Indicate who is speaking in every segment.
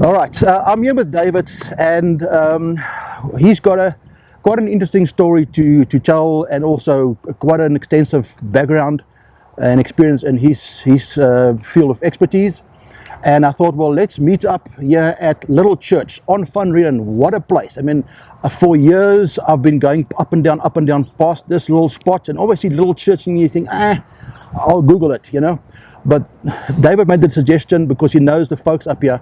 Speaker 1: All right, I'm here with David, and he's got quite an interesting story to tell, and also quite an extensive background and experience in his field of expertise. And I thought, well, let's meet up here at Little Church on Van Riebeeck. What a place! I mean, for years I've been going up and down past this little spot, and always see Little Church, and you think, I'll Google it, you know. But David made the suggestion, because he knows the folks up here,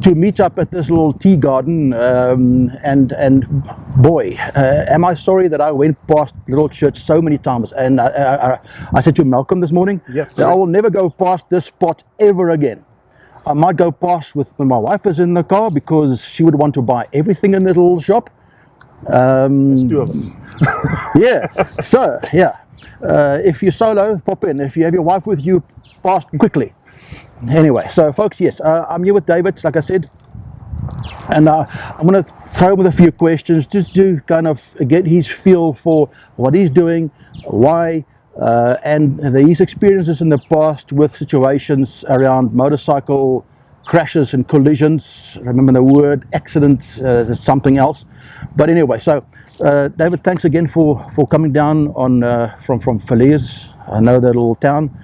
Speaker 1: to meet up at this little tea garden, and boy, am I sorry that I went past Little Church so many times. And I said to Malcolm this morning, that I will never go past this spot ever again. I might go past when my wife is in the car, because she would want to buy everything in the little shop.
Speaker 2: There's two of us.
Speaker 1: Yeah, so yeah, if you're solo, pop in. If you have your wife with you, pass quickly. Anyway, so folks, yes, I'm here with David, like I said, and I'm going to throw him with a few questions just to kind of get his feel for what he's doing, why, and his experiences in the past with situations around motorcycle crashes and collisions. Remember, the word accident is something else. But anyway, so David, thanks again for coming down on from Villiers. I know that little town.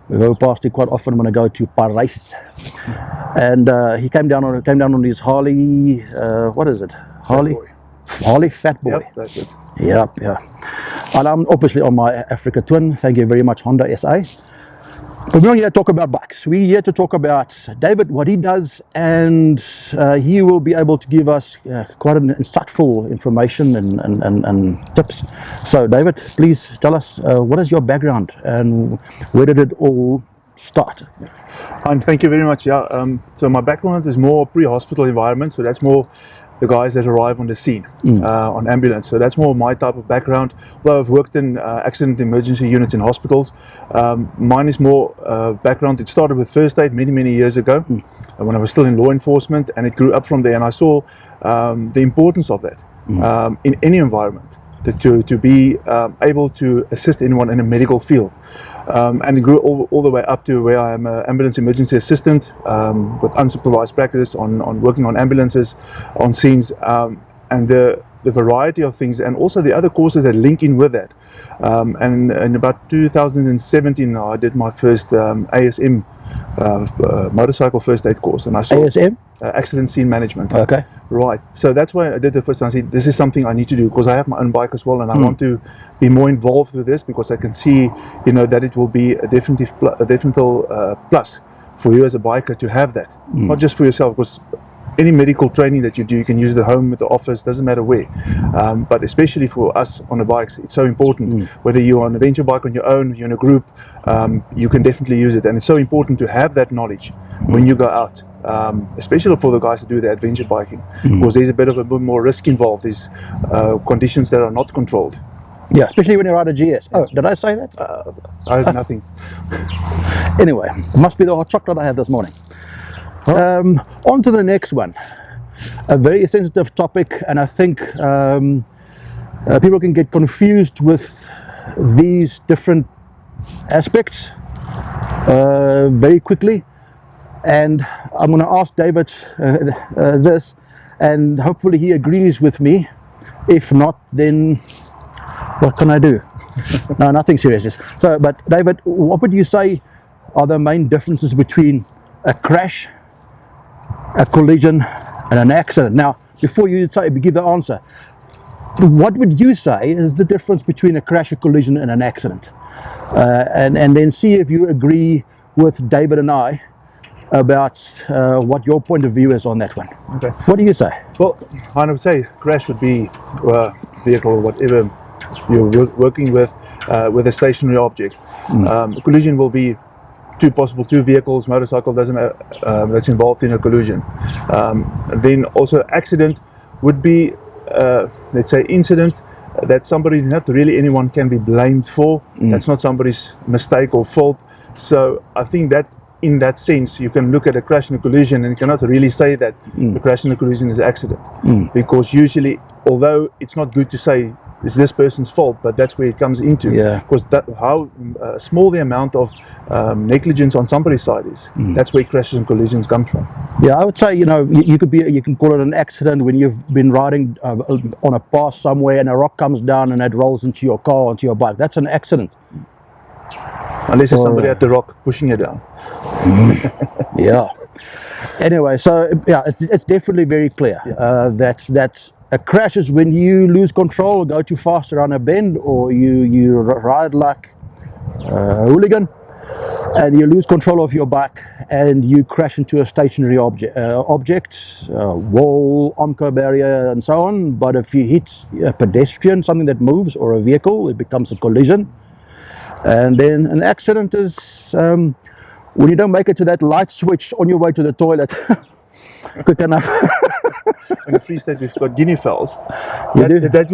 Speaker 1: We go past it quite often when I go to Paris. And he came down on his Harley. What is it? Harley Fat Boy.
Speaker 2: Yep, that's it.
Speaker 1: Yep, yeah. And I'm obviously on my Africa Twin. Thank you very much, Honda SA. But we're not here to talk about bikes. We're here to talk about David, what he does, and he will be able to give us quite an insightful information and tips. So David, please tell us, what is your background and where did it all start?
Speaker 2: Hein, thank you very much. Yeah, so my background is more pre-hospital environment, so that's more the guys that arrive on the scene on ambulance. So that's more my type of background. Although I've worked in accident emergency units in hospitals, mine is more background. It started with first aid many years ago when I was still in law enforcement, and it grew up from there. And I saw the importance of that in any environment, to be able to assist anyone in a medical field. And it grew all the way up to where I am an ambulance emergency assistant with unsupervised practice on working on ambulances, on scenes, and the variety of things, and also the other courses that link in with that. And in about 2017, I did my first ASM motorcycle first aid course, and I saw
Speaker 1: ASM?
Speaker 2: Accident scene management.
Speaker 1: Okay.
Speaker 2: Right. So that's why I did the first time. I said, this is something I need to do, because I have my own bike as well, and I want to be more involved with this, because I can see, you know, that it will be a definite plus for you as a biker to have that, not just for yourself, because any medical training that you do, you can use it at home, at the office, doesn't matter where. But especially for us on the bikes, it's so important. Whether you're on a venture bike on your own, you're in a group, you can definitely use it. And it's so important to have that knowledge when you go out, especially for the guys that do the adventure biking, because there's a bit more risk involved. There's conditions that are not controlled.
Speaker 1: Yeah, especially when you ride a GS. Oh, did I say that?
Speaker 2: I have nothing.
Speaker 1: Anyway, it must be the hot chocolate I had this morning. On to the next one. A very sensitive topic, and I think people can get confused with these different aspects very quickly. And I'm going to ask David this, and hopefully he agrees with me. If not, then what can I do? No, nothing serious. So, but David, what would you say are the main differences between a crash, a collision, and an accident? Now, before you give the answer, what would you say is the difference between a crash, a collision, and an accident? And then see if you agree with David and I about what your point of view is on that one.
Speaker 2: Okay.
Speaker 1: What do you say?
Speaker 2: Well, I would say crash would be a vehicle or whatever you're working with a stationary object. Collision will be two vehicles, motorcycle, doesn't matter, that's involved in a collision. Then also accident would be, let's say, incident that somebody, not really anyone can be blamed for. That's not somebody's mistake or fault. So I think that in that sense, you can look at a crash and a collision and you cannot really say that the crash and the collision is an accident. Because usually, although it's not good to say it's this person's fault, but that's where it comes into.
Speaker 1: Yeah.
Speaker 2: Because how small the amount of negligence on somebody's side is, that's where crashes and collisions come from.
Speaker 1: Yeah, I would say, you know, you can call it an accident when you've been riding on a path somewhere and a rock comes down and it rolls into your car, onto your bike. That's an accident.
Speaker 2: Unless there's somebody at the rock pushing it down.
Speaker 1: Yeah. Anyway, so yeah, it's definitely very clear that a crash is when you lose control, go too fast around a bend, or you ride like a hooligan and you lose control of your bike and you crash into a stationary object, wall, Omco barrier and so on. But if you hit a pedestrian, something that moves, or a vehicle, it becomes a collision. And then an accident is when you don't make it to that light switch on your way to the toilet quick enough.
Speaker 2: In the Free State, we've got guinea fowls. That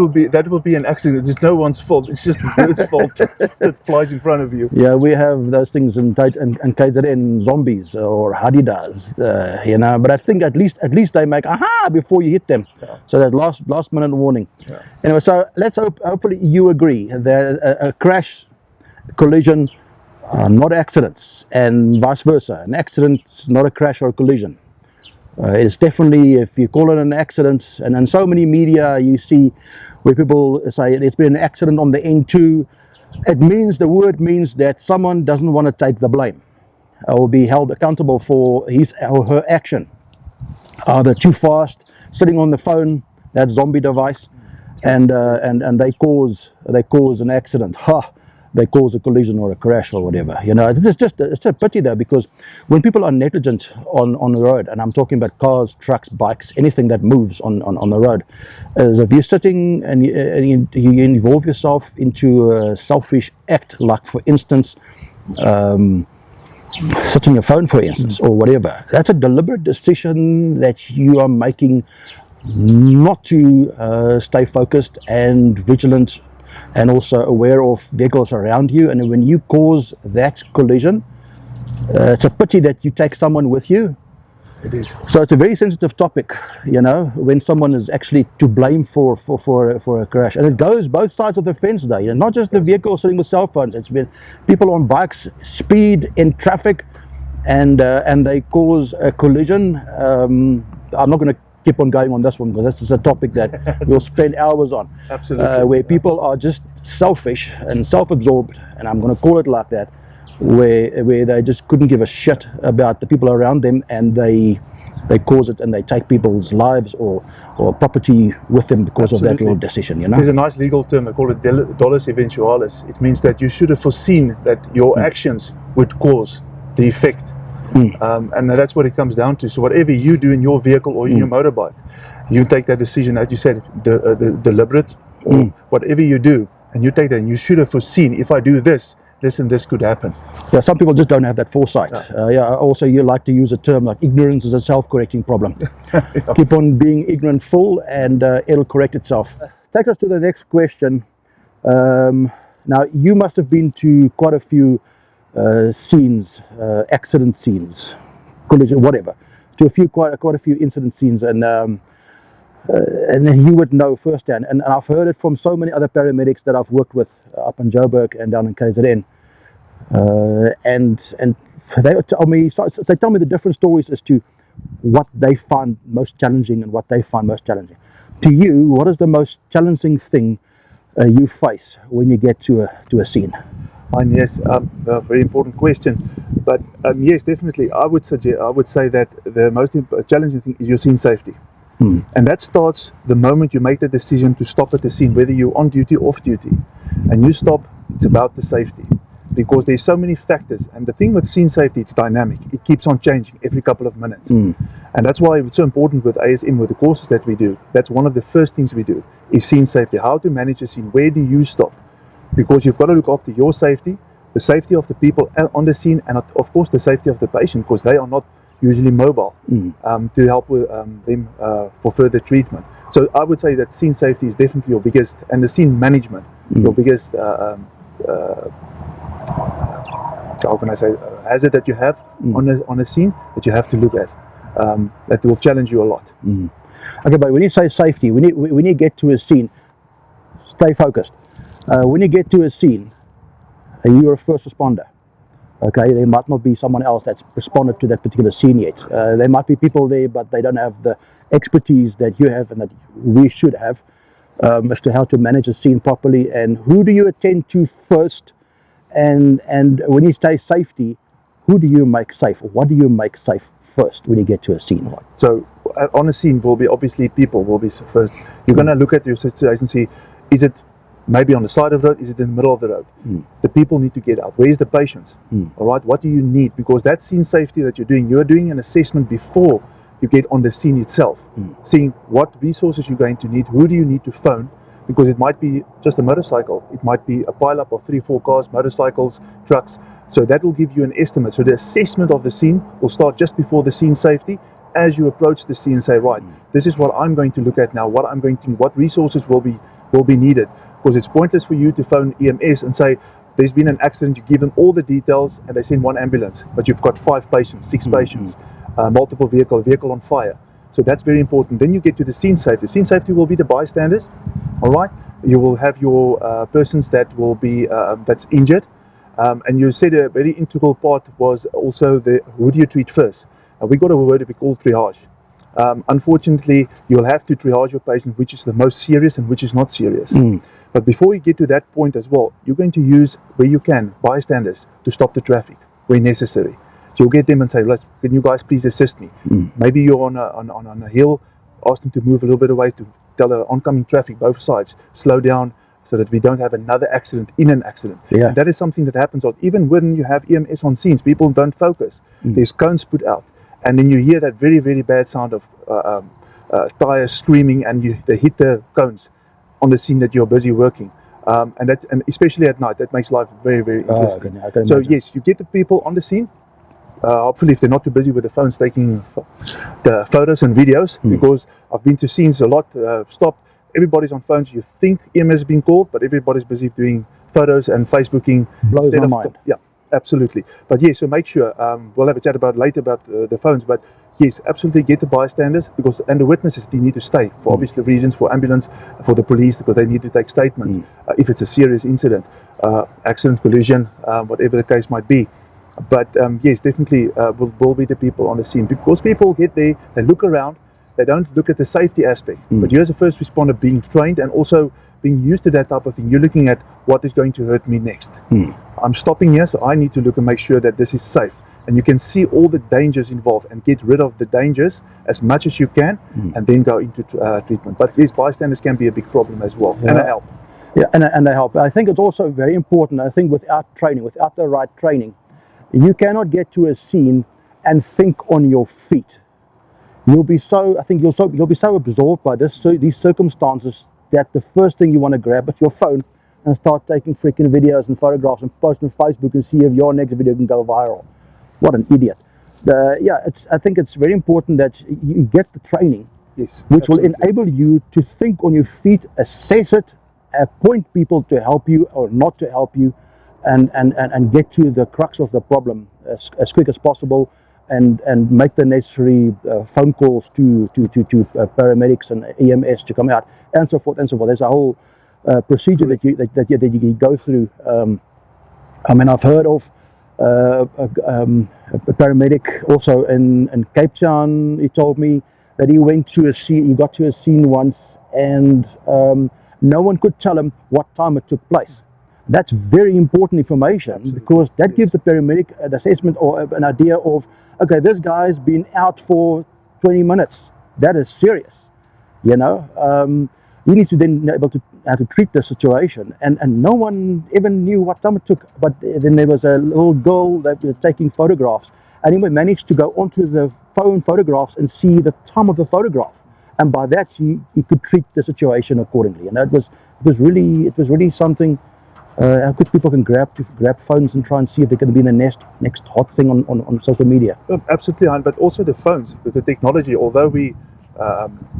Speaker 2: will be an accident. It's no one's fault. It's just the bird's fault that flies in front of you.
Speaker 1: Yeah, we have those things in KZN, zombies or hadidas, you know. But I think at least they make aha before you hit them. Yeah. So that last minute warning. Yeah. Anyway, so let's hopefully you agree that a crash, collision, not accidents, and vice versa. An accident is not a crash or a collision. It's definitely, if you call it an accident, and in so many media you see where people say there's been an accident on the N2, the word means that someone doesn't want to take the blame or be held accountable for his or her action. They're too fast, sitting on the phone, that zombie device, and they cause an accident. They cause a collision or a crash or whatever. You know, it's a pity though, because when people are negligent on the road, and I'm talking about cars, trucks, bikes, anything that moves on the road, is if you're sitting and you involve yourself into a selfish act, like for instance, sit on your phone, for instance, or whatever. That's a deliberate decision that you are making not to stay focused and vigilant and also aware of vehicles around you. And when you cause that collision, it's a pity that you take someone with you.
Speaker 2: It is.
Speaker 1: So it's a very sensitive topic, you know, when someone is actually to blame for a crash. And it goes both sides of the fence though, you know, not just the vehicle sitting with cell phones. It's been people on bikes, speed in traffic, and they cause a collision. I'm not going to keep on going on this one, because this is a topic that we'll spend hours on.
Speaker 2: Absolutely.
Speaker 1: Where people are just selfish and self-absorbed, and I'm going to call it like that, where they just couldn't give a shit about the people around them, and they cause it, and they take people's lives or property with them because of that little decision, you know.
Speaker 2: There's a nice legal term, I call it dolus eventualis. It means that you should have foreseen that your actions would cause the effect. And that's what it comes down to. So whatever you do in your vehicle or in your motorbike, you take that decision, as you said, the deliberate, or whatever you do, and you take that, and you should have foreseen, if I do this, this and this could happen.
Speaker 1: Yeah, some people just don't have that foresight. Also, you like to use a term like ignorance is a self-correcting problem. Keep on being ignorant full, and it'll correct itself. Take us to the next question. Now, you must have been to quite a few scenes, accident scenes, collision, whatever, to quite a few incident scenes, and then you would know firsthand. And I've heard it from so many other paramedics that I've worked with up in Joburg and down in KZN, and they tell me the different stories as to what they find most challenging and what they find most challenging. To you, what is the most challenging thing you face when you get to a scene?
Speaker 2: Yes, a very important question, but yes, definitely. I would say that the most challenging thing is your scene safety, and that starts the moment you make the decision to stop at the scene, whether you're on duty or off duty, and you stop. It's about the safety, because there's so many factors, and the thing with scene safety, it's dynamic. It keeps on changing every couple of minutes, and that's why it's so important with ASM, with the courses that we do. That's one of the first things we do is scene safety. How to manage a scene? Where do you stop? Because you've got to look after your safety, the safety of the people on the scene, and of course the safety of the patient, because they are not usually mobile, to help with them for further treatment. So I would say that scene safety is definitely your biggest, and the scene management, your biggest, so how can I say, hazard that you have on a scene that you have to look at, that will challenge you a lot.
Speaker 1: Okay, but when you say safety, when you get to a scene, stay focused. When you get to a scene, you're a first responder. Okay, there might not be someone else that's responded to that particular scene yet. There might be people there, but they don't have the expertise that you have and that we should have as to how to manage a scene properly. And who do you attend to first? And when you say safety, who do you make safe? What do you make safe first when you get to a scene?
Speaker 2: Right. So on a scene will be obviously people will be first. You're going to look at your situation and see, is it maybe on the side of the road, is it in the middle of the road? The people need to get out. Where is the patients? All right, what do you need? Because that scene safety that you're doing an assessment before you get on the scene itself, seeing what resources you're going to need, who do you need to phone, because it might be just a motorcycle, it might be a pile-up of 3-4 cars, motorcycles, trucks, so that will give you an estimate. So the assessment of the scene will start just before the scene safety, as you approach the scene and say, right, this is what I'm going to look at now, what resources will be needed. Because it's pointless for you to phone EMS and say, there's been an accident, you give them all the details and they send one ambulance, but you've got 5 patients, 6 patients, multiple vehicle on fire. So that's very important. Then you get to the scene safety. Scene safety will be the bystanders, all right? You will have your persons that will be, that's injured. And you said a very integral part was also who do you treat first? We got a word that we call triage. Unfortunately, you'll have to triage your patient, which is the most serious and which is not serious. But before you get to that point as well, you're going to use, where you can, bystanders to stop the traffic where necessary. So you'll get them and say, can you guys please assist me? Maybe you're on a hill, ask them to move a little bit away to tell the oncoming traffic, both sides, slow down so that we don't have another accident in an accident.
Speaker 1: Yeah.
Speaker 2: And that is something that happens even when you have EMS on scenes, people don't focus. There's cones put out. And then you hear that very, very bad sound of tires screaming, and they hit the cones on the scene that you're busy working. And especially at night, that makes life very, very interesting.
Speaker 1: I can
Speaker 2: So
Speaker 1: imagine.
Speaker 2: yes, you get the people on the scene. Hopefully, if they're not too busy with the phones taking the photos and videos, because I've been to scenes a lot, stopped, everybody's on phones. You think EMS has been called, but everybody's busy doing photos and Facebooking.
Speaker 1: Blows my mind.
Speaker 2: Yeah. Absolutely. But yes, so make sure, we'll have a chat about later about the phones, but yes, absolutely get the bystanders, because, and the witnesses, they need to stay for obvious reasons, for ambulance, for the police, because they need to take statements if it's a serious incident, accident, collision, whatever the case might be. But yes, definitely will be the people on the scene, because people get there, they look around, they don't look at the safety aspect. But you as a first responder being trained and also being used to that type of thing, you're looking at what is going to hurt me next. I'm stopping here, so I need to look and make sure that this is safe. And you can see all the dangers involved and get rid of the dangers as much as you can, and then go into treatment. But yes, bystanders can be a big problem as well, and they help.
Speaker 1: Yeah, and they help. I think it's also very important. I think without training, without the right training, you cannot get to a scene and think on your feet. You'll be so, I think you'll be so absorbed by these circumstances that the first thing you want to grab is your phone and start taking freaking videos and photographs and post on Facebook and see if your next video can go viral. What an idiot. Yeah, I think it's very important that you get the training,
Speaker 2: Yes,
Speaker 1: which
Speaker 2: absolutely.
Speaker 1: will enable you to think on your feet, assess it, appoint people to help you or not to help you, and get to the crux of the problem as quick as possible, and make the necessary phone calls to paramedics and EMS to come out, and so forth and so forth. There's a whole procedure that you go through. I mean, I've heard of a paramedic also in Cape Town. He told me that he went to a scene, he got to a scene once, and no one could tell him what time it took place. That's very important information. Absolutely. Because that gives the paramedic an assessment or an idea of, okay, this guy's been out for 20 minutes. That is serious, you know. You need to then be able to how to treat the situation, and no one even knew what time it took. But then there was a little girl that was taking photographs, and he managed to go onto the phone photographs and see the time of the photograph, and by that he could treat the situation accordingly. And it was really something. How good people can grab phones and try and see if they're going to be the next hot thing on social media.
Speaker 2: Absolutely, Hein, but also the phones, with the technology, although we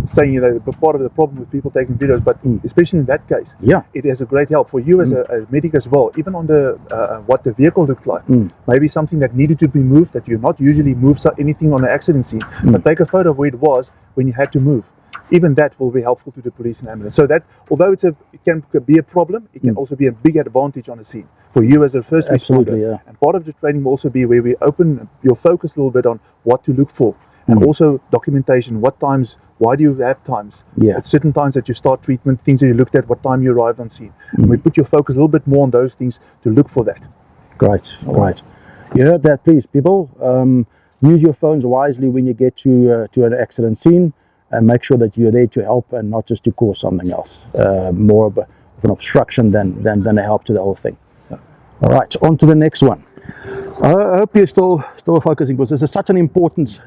Speaker 2: saying, you know, part of the problem with people taking videos, but especially in that case,
Speaker 1: yeah,
Speaker 2: it is a great help for you as a medic as well, even on the what the vehicle looked like. Maybe something that needed to be moved, that you not usually move anything on an accident scene, but take a photo of where it was when you had to move. even that will be helpful to the police and ambulance. So that, although it can be a problem, it can also be a big advantage on the scene for you as a first responder.
Speaker 1: Yeah.
Speaker 2: And part of the training will also be where we open your focus a little bit on what to look for, and also documentation. What times? Why do you have times? At certain times that you start treatment, things that you looked at, what time you arrived on scene. And we put your focus a little bit more on those things to look for that.
Speaker 1: Great. All right. You heard that, please, people. Use your phones wisely when you get to an accident scene, and make sure that you're there to help and not just to cause something else. More of an obstruction than a help to the whole thing. All right, on to the next one. I hope you're still focusing, because this is such an important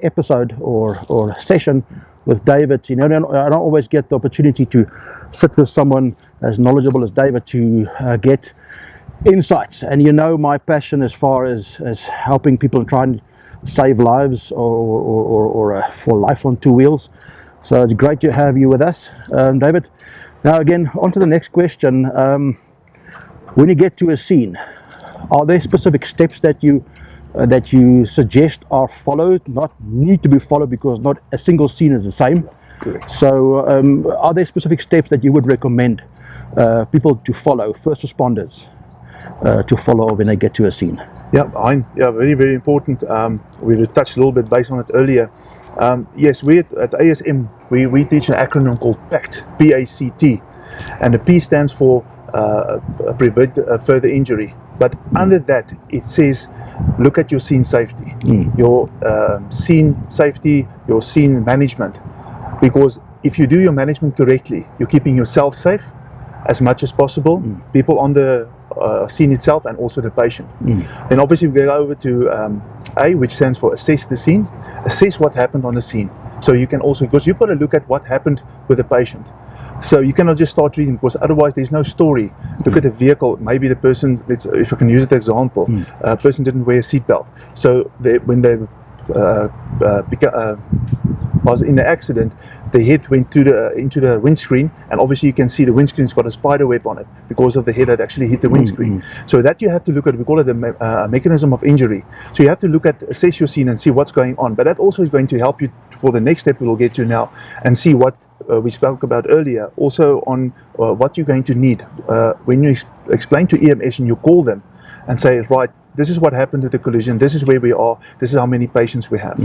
Speaker 1: episode or session with David. You know, I don't always get the opportunity to sit with someone as knowledgeable as David to get insights. And you know my passion as far as helping people and trying to save lives or for life on two wheels. So it's great to have you with us, David. Now again, on to the next question. When you get to a scene, are there specific steps that you suggest are followed, not need to be followed, because not a single scene is the same?
Speaker 2: Correct.
Speaker 1: So are there specific steps that you would recommend people to follow, first responders to follow when they get to a scene?
Speaker 2: Yeah, Hein, very, very important. We touched a little bit based on it earlier. Yes, we at ASM, we teach an acronym called PACT, P-A-C-T, and the P stands for prevent further injury. But under that, it says, look at your scene safety, your scene safety, your scene management. Because if you do your management correctly, you're keeping yourself safe as much as possible, people on the scene itself, and also the patient. Then obviously we go over to A, which stands for assess the scene, assess what happened on the scene. So you can also, because you've got to look at what happened with the patient. So you cannot just start reading, because otherwise there's no story. Look at the vehicle. Maybe the person, if I can use it as an example, a person didn't wear a seatbelt. So when they was in the accident, the head went into the windscreen, and obviously you can see the windscreen's got a spider web on it because of the head that actually hit the windscreen. So that you have to look at, we call it the mechanism of injury. So you have to look at, assess your scene and see what's going on. But that also is going to help you for the next step we'll get to now, and see what we spoke about earlier, also on what you're going to need when you explain to EMS and you call them and say, right, this is what happened with the collision, this is where we are, this is how many patients we have.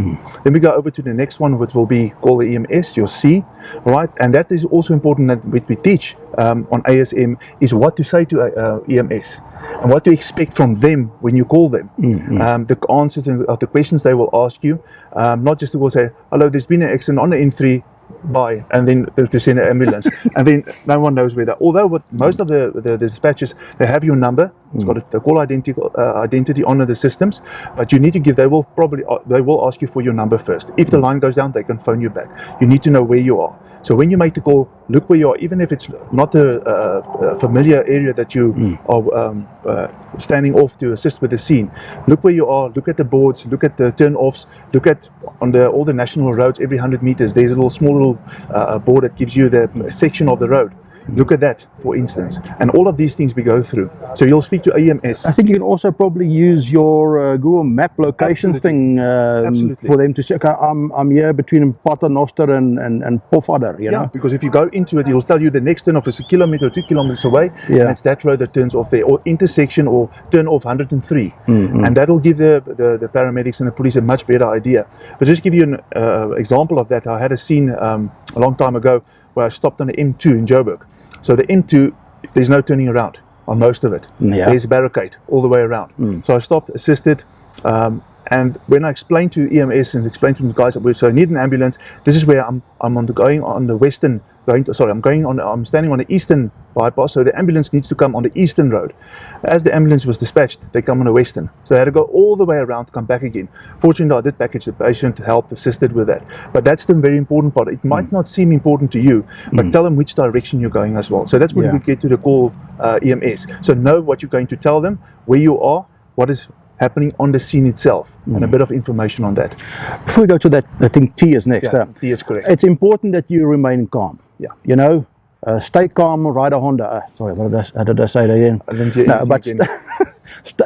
Speaker 2: Then we go over to the next one, which will be called the EMS, your C, right? And that is also important, that what we teach on ASM is what to say to EMS and what to expect from them when you call them. The answers of the questions they will ask you, not just to go say, hello, there's been an accident on the N3, bye, and then to send an ambulance, and then no one knows where that. Although with most of the dispatches, they have your number, it's got a call identity on the systems, but you need to give. They will ask you for your number first. If the line goes down, they can phone you back. You need to know where you are. So when you make the call, look where you are, even if it's not a familiar area that you are standing off to assist with the scene. Look where you are, look at the boards, look at the turn-offs, look at on all the national roads, every 100 meters, there's a small board that gives you the section of the road. Look at that, for instance, and all of these things we go through. So you'll speak to EMS.
Speaker 1: I think you can also probably use your Google Map location thing for them to say, okay, I'm here between Paternoster and Pofadder, you know?
Speaker 2: Yeah, because if you go into it, it'll tell you the next turn off is 1 kilometer or 2 kilometers away, and it's that road that turns off there, or intersection, or turn off 103, and that'll give the paramedics and the police a much better idea. But just give you an example of that, I had a scene a long time ago where I stopped on the M2 in Joburg. So the M2, there's no turning around on most of it. There's a barricade all the way around. So I stopped, assisted, and when I explained to EMS and explained to the guys, so I need an ambulance, this is where I'm standing on the eastern bypass, so the ambulance needs to come on the eastern road. As the ambulance was dispatched, they come on the western. So I had to go all the way around to come back again. Fortunately, I did package the patient, helped, assisted with that. But that's the very important part. It might not seem important to you, but tell them which direction you're going as well. So that's when we get to the call EMS. So know what you're going to tell them, where you are, what is happening on the scene itself, and a bit of information on that.
Speaker 1: Before we go to that, I think T is next.
Speaker 2: T is correct.
Speaker 1: It's important that you remain calm. You know, stay calm, ride a Honda. Sorry, how did I say that again?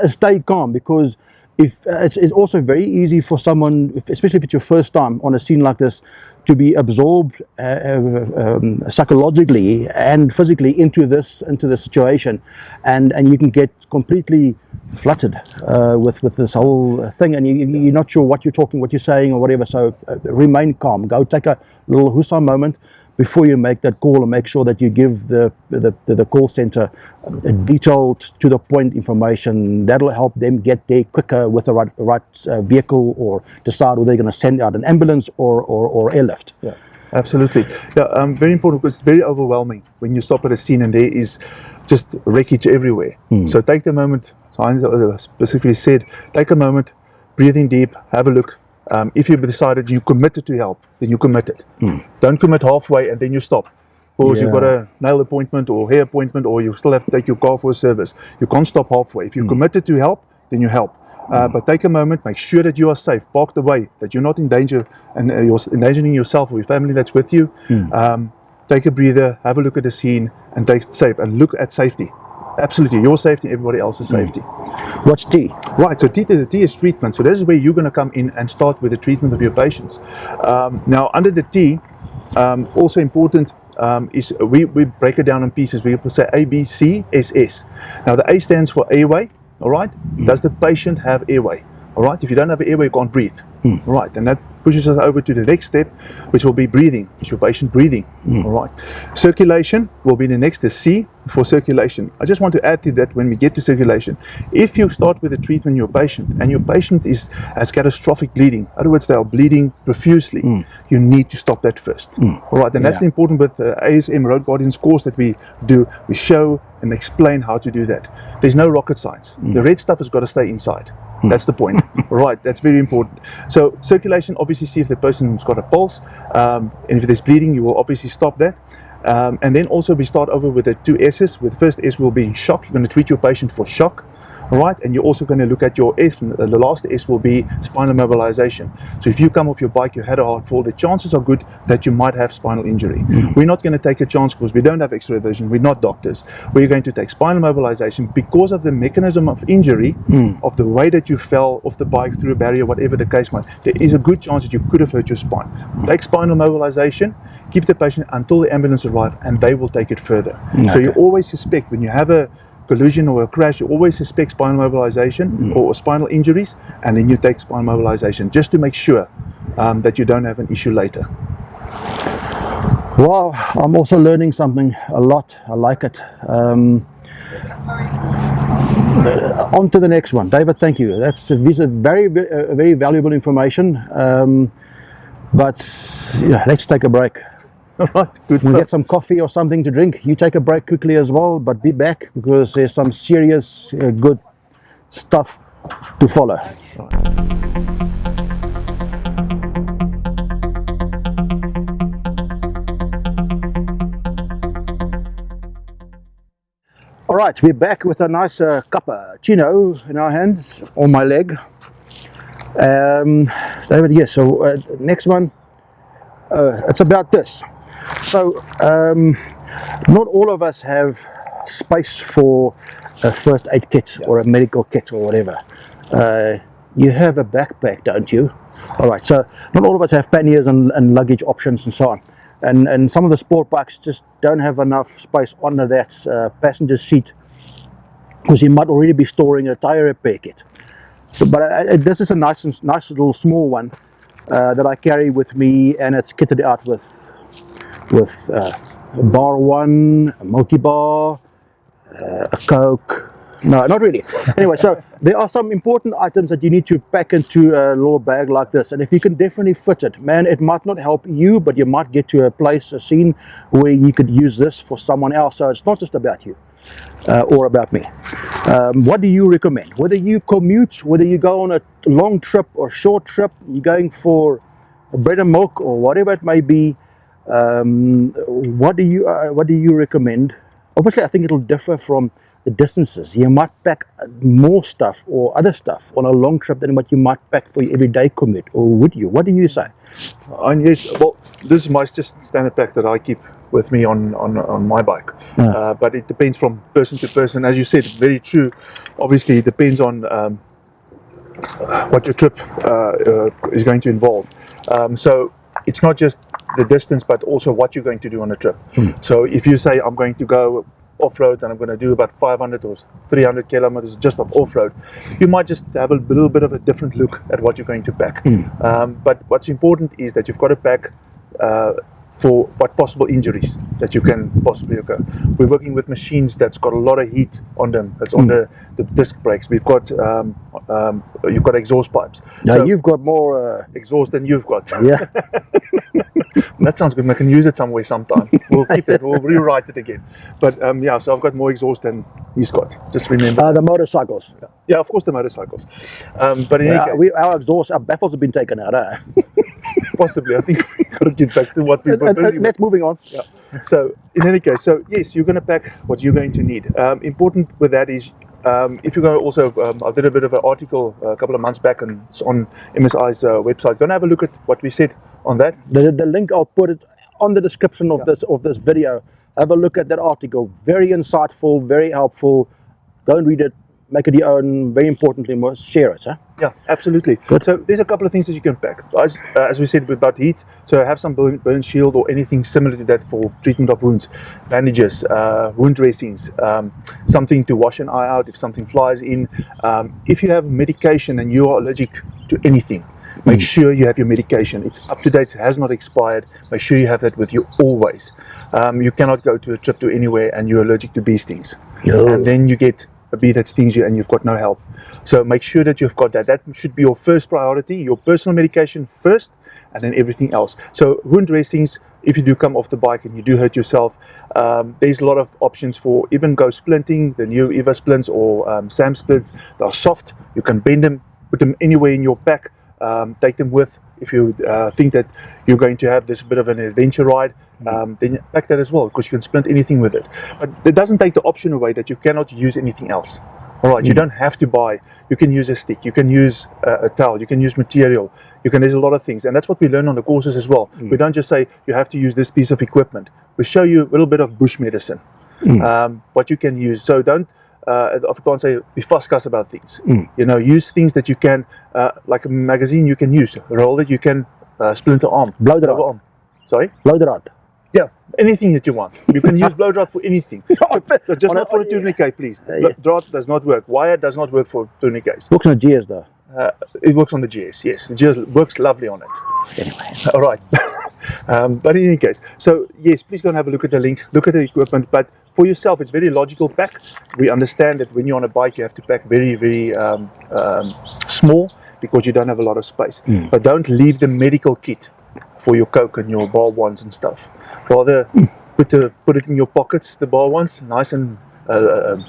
Speaker 2: Stay calm,
Speaker 1: because it's also very easy for someone, especially if it's your first time on a scene like this, to be absorbed psychologically and physically into the situation, and you can get completely fluttered with this whole thing, and you're not sure what you're saying or whatever. So remain calm. Go take a little Husa moment before you make that call, and make sure that you give the call center detailed, to the point information. That'll help them get there quicker with the right vehicle, or decide whether they're going to send out an ambulance or airlift.
Speaker 2: Yeah, absolutely. Yeah, very important, because it's very overwhelming when you stop at a scene and there is just wreckage everywhere. So take the moment. So Hein specifically said, take a moment, breathe in deep, have a look. If you've decided you committed to help, then you committed. Don't commit halfway and then you stop, because you've got a nail appointment or hair appointment, or you still have to take your car for a service. You can't stop halfway. If you're committed to help, then you help. But take a moment, make sure that you are safe, park the way, that you're not in danger, and you're endangering yourself or your family that's with you. Take a breather, have a look at the scene, and take it safe, and look at safety. Absolutely, your safety, everybody else's safety.
Speaker 1: What's T?
Speaker 2: Right, so T is treatment. So this is where you're going to come in and start with the treatment of your patients. Now, under the T, also important is we break it down in pieces. We say A, B, C, S, S. Now, the A stands for airway. All right. Does the patient have airway? All right. If you don't have an airway, you can't breathe. All right, and that pushes us over to the next step, which will be breathing. Is your patient breathing? All right. Circulation will be the next, the C for circulation. I just want to add to that when we get to circulation. If you start with the treatment of your patient, and your patient has catastrophic bleeding, in other words, they are bleeding profusely, you need to stop that first. All right, and that's the important with ASM Road Guardians course that we do. We show and explain how to do that. There's no rocket science. The red stuff has got to stay inside. That's the point. Right, that's very important. So circulation, obviously see if the person's got a pulse, and if there's bleeding, you will obviously stop that. And then also we start over with the two S's. With the first S will be shock. You're going to treat your patient for shock. All right, and you're also going to look at your S. The last S will be spinal mobilization. So if you come off your bike, you had a heart fall, the chances are good that you might have spinal injury. We're not going to take a chance because we don't have X-ray vision. We're not doctors. We're going to take spinal mobilization because of the mechanism of injury, of the way that you fell off the bike through a barrier, whatever the case might. There is a good chance that you could have hurt your spine. Take spinal mobilization, keep the patient until the ambulance arrives, and they will take it further. So you always suspect when you have a collision or a crash, you always suspect spinal mobilization or spinal injuries, and then you take spinal mobilization just to make sure that you don't have an issue later.
Speaker 1: Wow, I'm also learning something a lot. I like it. On to the next one. David, thank you. These are very valuable information. But yeah, let's take a break.
Speaker 2: All right, good
Speaker 1: We'll
Speaker 2: stuff.
Speaker 1: get some coffee or something to drink. You take a break quickly as well, but be back because there's some serious good stuff to follow. All right, we're back with a nice cappuccino in our hands, on my leg. David, yes, so next one, it's about this. So, not all of us have space for a first aid kit or a medical kit or whatever. You have a backpack, don't you? All right, so not all of us have panniers and luggage options and so on. And some of the sport bikes just don't have enough space under that passenger seat because you might already be storing a tire repair kit. So, but this is a nice little small one that I carry with me, and it's kitted out with bar one, a multi-bar, a Coke. No, not really. Anyway, so there are some important items that you need to pack into a little bag like this, and if you can definitely fit it, man, it might not help you, but you might get to a scene where you could use this for someone else. So it's not just about you or about me. What do you recommend? Whether you commute, whether you go on a long trip or short trip, you're going for bread and milk or whatever it may be, what do you recommend? Obviously, I think it'll differ from the distances. You might pack more stuff or other stuff on a long trip than what you might pack for your everyday commute, or would you? What do you say?
Speaker 2: And yes, well, this is my just standard pack that I keep with me on my bike. But it depends from person to person. As you said, very true. Obviously, it depends on what your trip is going to involve. So it's not just the distance, but also what you're going to do on a trip. So if you say I'm going to go off-road and I'm going to do about 500 or 300 kilometers just of off-road, you might just have a little bit of a different look at what you're going to pack. But what's important is that you've got to pack for what possible injuries that you can possibly occur. We're working with machines that's got a lot of heat on them. That's on the disc brakes. We've got you've got exhaust pipes.
Speaker 1: Now
Speaker 2: So
Speaker 1: you've got more.
Speaker 2: exhaust than you've got.
Speaker 1: Yeah.
Speaker 2: That sounds good. I can use it somewhere sometime. We'll keep it. We'll rewrite it again. But yeah, so I've got more exhaust than he's got. Just remember.
Speaker 1: The motorcycles.
Speaker 2: Yeah, of course the motorcycles. But in any case,
Speaker 1: Our exhaust, our baffles have been taken out.
Speaker 2: possibly. I think we've got to get back to what we were busy with.
Speaker 1: Let's moving on.
Speaker 2: Yeah. So in any case, so yes, you're going to pack what you're going to need. Important with that is if you go also, I did a bit of an article a couple of months back and it's on MSI's website. Go and have a look at what we said on that.
Speaker 1: The link, I'll put it on the description of this video. Have a look at that article. Very insightful, very helpful. Go and read it. Make it your own. Very importantly, share it. Huh?
Speaker 2: Yeah, absolutely.
Speaker 1: Good.
Speaker 2: So there's a couple of things that you can pack. So as we said about heat, so have some burn shield or anything similar to that for treatment of wounds, bandages, wound dressings, something to wash an eye out if something flies in. If you have medication and you are allergic to anything, make sure you have your medication. It's up to date, it has not expired. Make sure you have that with you always. You cannot go to a trip to anywhere and you're allergic to bee stings. And then you get a bee that stings you and you've got no help. So make sure that you've got that. That should be your first priority, your personal medication first, and then everything else. So wound dressings, if you do come off the bike and you do hurt yourself, there's a lot of options for even go splinting, the new Eva splints or Sam splints. They're soft, you can bend them, put them anywhere in your pack, take them with. If you think that you're going to have this bit of an adventure ride, then pack that as well, because you can splint anything with it. But it doesn't take the option away that you cannot use anything else. All right, you don't have to buy. You can use a stick, you can use a towel, you can use material. There's a lot of things, and that's what we learn on the courses as well. We don't just say you have to use this piece of equipment. We show you a little bit of bush medicine, what you can use. So don't, Afrikaans say, be fastkas about things. You know, use things that you can, like a magazine you can use, a roll that you can splinter arm.
Speaker 1: Blowdraad.
Speaker 2: Sorry?
Speaker 1: Blowdraad.
Speaker 2: Yeah, anything that you want. You can use blowdraad for anything. Just not for a tourniquet, please. Blowdraad does not work. Wire does not work for tourniquets.
Speaker 1: Works on the GS though.
Speaker 2: It works on the GS, yes. The GS works lovely on it.
Speaker 1: Anyway.
Speaker 2: All right. But in any case, so yes, please go and have a look at the link, look at the equipment. But for yourself, it's very logical pack. We understand that when you're on a bike, you have to pack very, very small because you don't have a lot of space. But don't leave the medical kit for your Coke and your bar ones and stuff. Rather put it in your pockets, the bar ones, nice and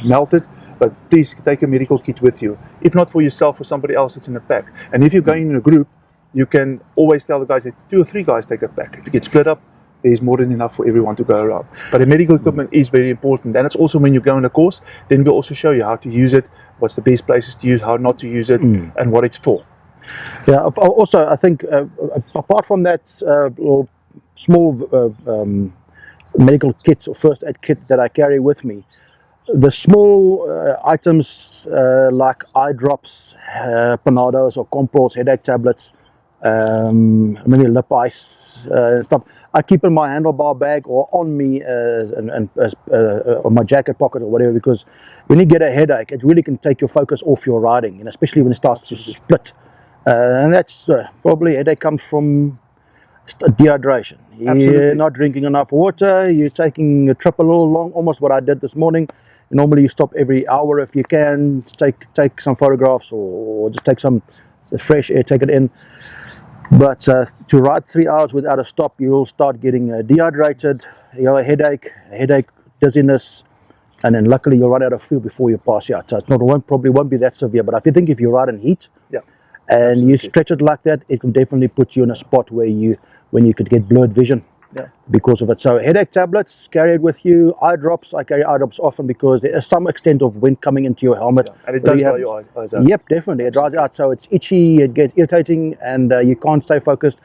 Speaker 2: melted. But please take a medical kit with you. If not for yourself, for somebody else, it's in a pack. And if you're going in a group, you can always tell the guys that 2 or 3 guys take a pack. If you get split up, there's more than enough for everyone to go around. But the medical equipment is very important. And it's also when you go on a course, then we'll also show you how to use it, what's the best places to use, how not to use it, and what it's for.
Speaker 1: Yeah, also I think apart from that small medical kits or first aid kit that I carry with me, the small items like eye drops, Panados or Comprols, headache tablets, maybe lip ice and stuff, I keep in my handlebar bag or on me or my jacket pocket or whatever, because when you get a headache, it really can take your focus off your riding, and especially when it starts to split. And that's probably headache comes from dehydration. You're not drinking enough water, you're taking a trip a little long, almost what I did this morning. Normally you stop every hour if you can, to take some photographs or just take some fresh air, take it in. But to ride 3 hours without a stop, you'll start getting dehydrated, you'll have a headache, dizziness, and then luckily you'll run out of fuel before you pass out. So it probably won't be that severe, but if you ride in heat, and you stretch it like that, it can definitely put you in a spot where you could get blurred vision because of it. So headache tablets, carry it with you. Eye drops, I carry eye drops often because there is some extent of wind coming into your helmet.
Speaker 2: And it does dry your eyes out.
Speaker 1: Yep, definitely. It dries out, so it's itchy, it gets irritating, and you can't stay focused.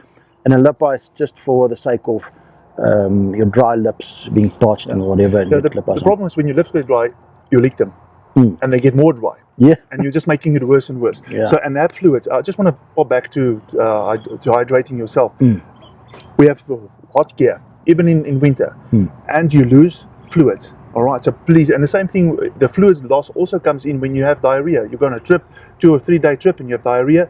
Speaker 1: And a lip ice just for the sake of your dry lips being parched and whatever. And
Speaker 2: the problem is when your lips get dry, you lick them. and they get more dry.
Speaker 1: Yeah.
Speaker 2: And you're just making it worse and worse.
Speaker 1: Yeah.
Speaker 2: So, and that fluids, I just want to pop back to hydrating yourself. We have hot gear, even in winter, and you lose fluids. All right, so please, and the same thing, the fluids loss also comes in when you have diarrhea. You're going on a trip, 2 or 3 day trip, and you have diarrhea.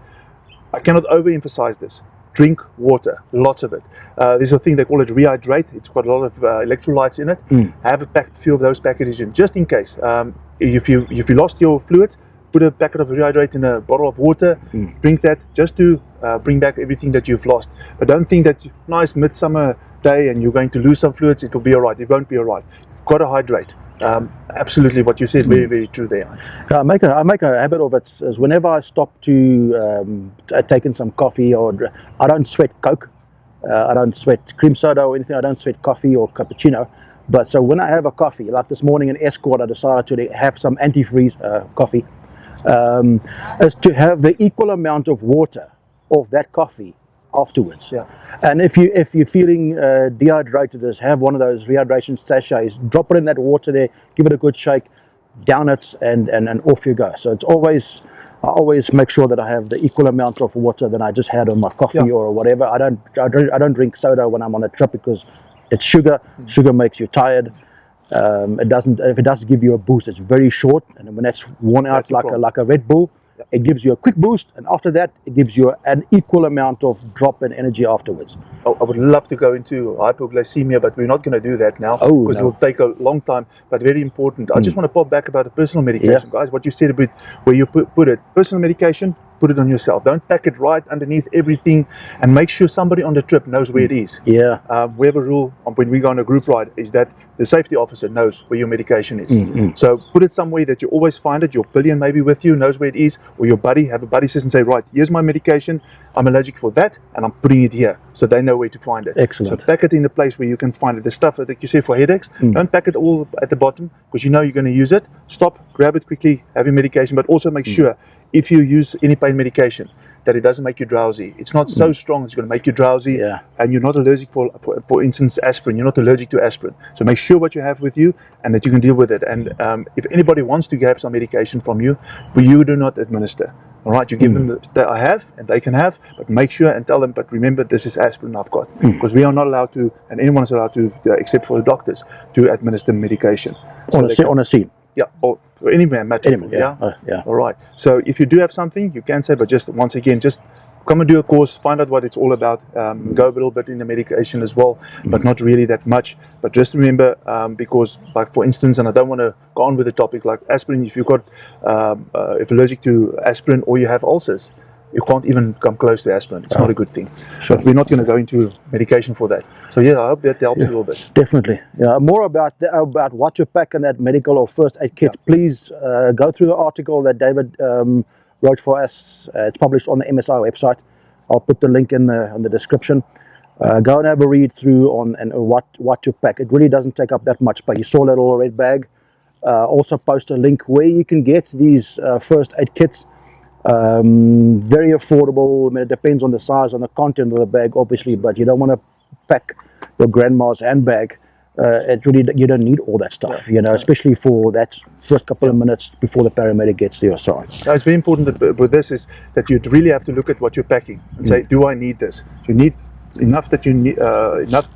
Speaker 2: I cannot overemphasize this. Drink water, lots of it. There's a thing they call it rehydrate. It's got a lot of electrolytes in it. Have a few of those packages in, just in case. If you lost your fluids, put a packet of rehydrate in a bottle of water. Drink that just to bring back everything that you've lost. But don't think that nice midsummer day and you're going to lose some fluids. It'll be all right. It won't be all right. You've got to hydrate. Absolutely, what you said, very, very true there.
Speaker 1: I make a habit of it. Is whenever I stop to take in some coffee, or I don't sweat Coke, I don't sweat cream soda or anything. I don't sweat coffee or cappuccino. But so when I have a coffee, like this morning in Escort, I decided to have some antifreeze coffee, is to have the equal amount of water of that coffee afterwards.
Speaker 2: Yeah.
Speaker 1: And if you're feeling dehydrated, just have one of those rehydration sachets, drop it in that water there, give it a good shake, down it, and off you go. So it's always, I always make sure that I have the equal amount of water that I just had on my coffee or whatever. I don't drink soda when I'm on a trip because it's sugar. Sugar makes you tired. It doesn't. If it does give you a boost, it's very short, and when that's worn out, like a Red Bull, it gives you a quick boost, and after that, it gives you an equal amount of drop in energy afterwards.
Speaker 2: I would love to go into hypoglycemia, but we're not going to do that now because it will take a long time, but very important. I just want to pop back about the personal medication, guys. What you said about where you put it. Personal medication, put it on yourself. Don't pack it right underneath everything, and make sure somebody on the trip knows where it is.
Speaker 1: Yeah.
Speaker 2: We have a rule when we go on a group ride is that the safety officer knows where your medication is. So put it somewhere that you always find it. Your pillion maybe with you knows where it is, or your buddy, have a buddy system, say, right, here's my medication. I'm allergic for that, and I'm putting it here, so they know where to find it.
Speaker 1: Excellent.
Speaker 2: So pack it in a place where you can find it. The stuff that you say for headaches, don't pack it all at the bottom because you know you're going to use it. Stop, grab it quickly, have your medication, but also make sure if you use any pain medication that it doesn't make you drowsy. It's not so strong it's going to make you drowsy, and you're not allergic for instance, aspirin. You're not allergic to aspirin. So make sure what you have with you and that you can deal with it. And if anybody wants to grab some medication from you, but you do not administer. All right, you give them that I have, and they can have, but make sure and tell them, but remember, this is aspirin I've got. Because we are not allowed to, and anyone is allowed to, except for the doctors, to administer medication. So
Speaker 1: on a scene.
Speaker 2: Yeah, or for any matter. All right. So if you do have something, you can say, but just once again, just come and do a course, find out what it's all about. Go a little bit in the medication as well, but not really that much. But just remember, because, like for instance, and I don't want to go on with the topic, like aspirin. If you've got, if you're allergic to aspirin or you have ulcers, you can't even come close to aspirin. It's not a good thing. Sure. But we're not going to go into medication for that. So yeah, I hope that helps a little bit.
Speaker 1: Definitely. Yeah. More about what to pack in that medical or first aid kit. Please go through the article that David wrote for us. It's published on the MSI website. I'll put the link in the description. Go and have a read through on what to pack. It really doesn't take up that much space. You saw that little red bag. Also post a link where you can get these first aid kits. Very affordable. I mean, it depends on the size and the content of the bag, obviously, but you don't want to pack your grandma's handbag. It really, you don't need all that stuff, you know, especially for that first couple of minutes before the paramedic gets to your side.
Speaker 2: It's very important that with this is that you really have to look at what you're packing and say, do I need this? You need enough that you need enough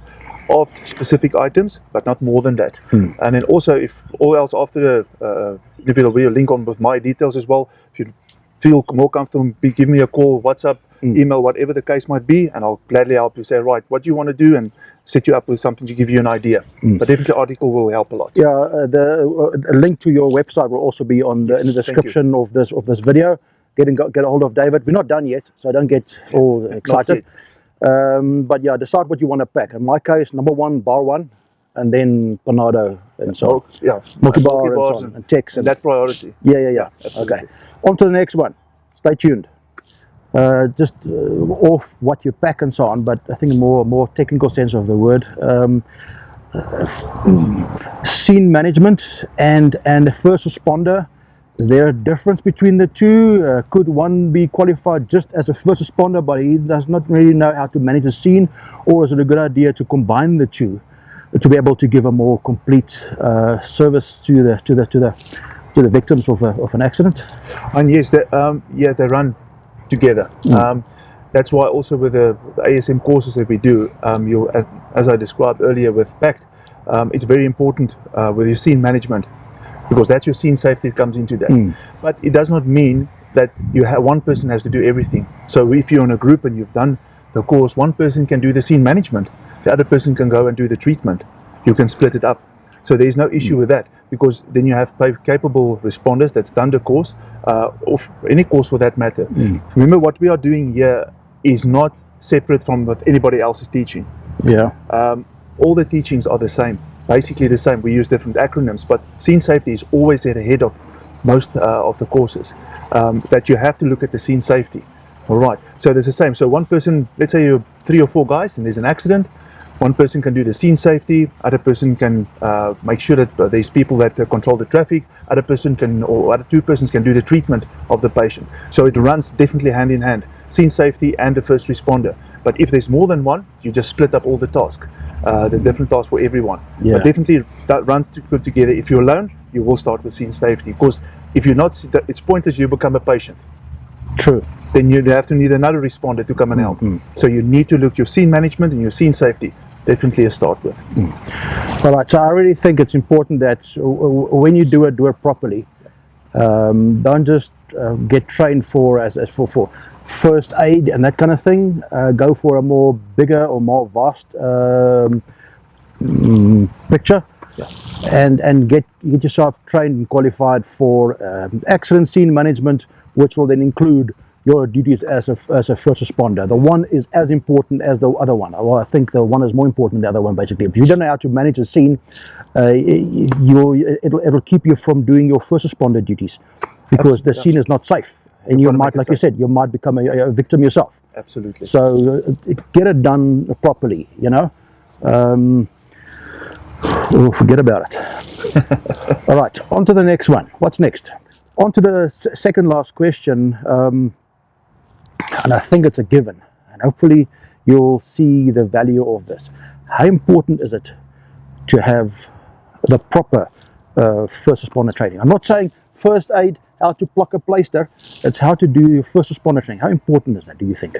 Speaker 2: of specific items, but not more than that. And then also, if all else after the maybe there'll be a link on with my details as well. If you feel more comfortable, give me a call, WhatsApp, email, whatever the case might be, and I'll gladly help you say, right, what do you want to do, and set you up with something to give you an idea. But definitely the article will help a lot.
Speaker 1: Yeah, the link to your website will also be on in the description of this video. Get a hold of David. We're not done yet, so don't get all excited. But yeah, decide what you want to pack. In my case, number 1, bar 1, and then Panado and so on.
Speaker 2: Yeah,
Speaker 1: Milky Bar and Tex.
Speaker 2: And that priority.
Speaker 1: Yeah.
Speaker 2: Absolutely.
Speaker 1: Okay. On to the next one. Stay tuned. Just off what you pack and so on, but I think more technical sense of the word. Scene management and a first responder. Is there a difference between the two? Could one be qualified just as a first responder, but he does not really know how to manage a scene, or is it a good idea to combine the two to be able to give a more complete service to to the victims of an accident?
Speaker 2: And yes, yeah, they run together. That's why also with the ASM courses that we do, as I described earlier with PACT, it's very important with your scene management, because that's your scene safety that comes into that. But it does not mean that one person has to do everything. So if you're in a group and you've done the course, one person can do the scene management, the other person can go and do the treatment. You can split it up. So there's no issue with that, because then you have capable responders that's done the course, or any course for that matter. Remember, what we are doing here is not separate from what anybody else is teaching.
Speaker 1: Yeah.
Speaker 2: All the teachings are the same, basically the same. We use different acronyms, but scene safety is always at the head of most of the courses, that you have to look at the scene safety. All right, so there's the same. So one person, let's say you're 3 or 4 guys and there's an accident, one person can do the scene safety, other person can make sure that there's people that control the traffic, other person can, or other 2 persons can do the treatment of the patient. So it runs definitely hand in hand, scene safety and the first responder. But if there's more than one, you just split up all the tasks, the different tasks for everyone.
Speaker 1: Yeah.
Speaker 2: But definitely that runs good together. If you're alone, you will start with scene safety, because if you're not, it's pointless you become a patient.
Speaker 1: True.
Speaker 2: Then you have to need another responder to come and help. So you need to look your scene management and your scene safety. Definitely a start with.
Speaker 1: All right, so I really think it's important that when you do it properly. Don't just get trained for first aid and that kind of thing. Go for a more bigger or more vast picture, and get yourself trained and qualified for accident scene management, which will then include your duties as a first responder. The one is as important as the other one. Well, I think the one is more important than the other one, basically. If you don't know how to manage a scene, it'll keep you from doing your first responder duties, because the scene is not safe, and you might, like you said, you might become a victim yourself.
Speaker 2: Absolutely.
Speaker 1: So get it done properly, you know. We'll forget about it. All right, on to the next one. What's next? On to the second last question. And I think it's a given, and hopefully you'll see the value of this. How important is it to have the proper first responder training? I'm not saying first aid, how to pluck a plaster. It's how to do your first responder training. How important is that, do you think?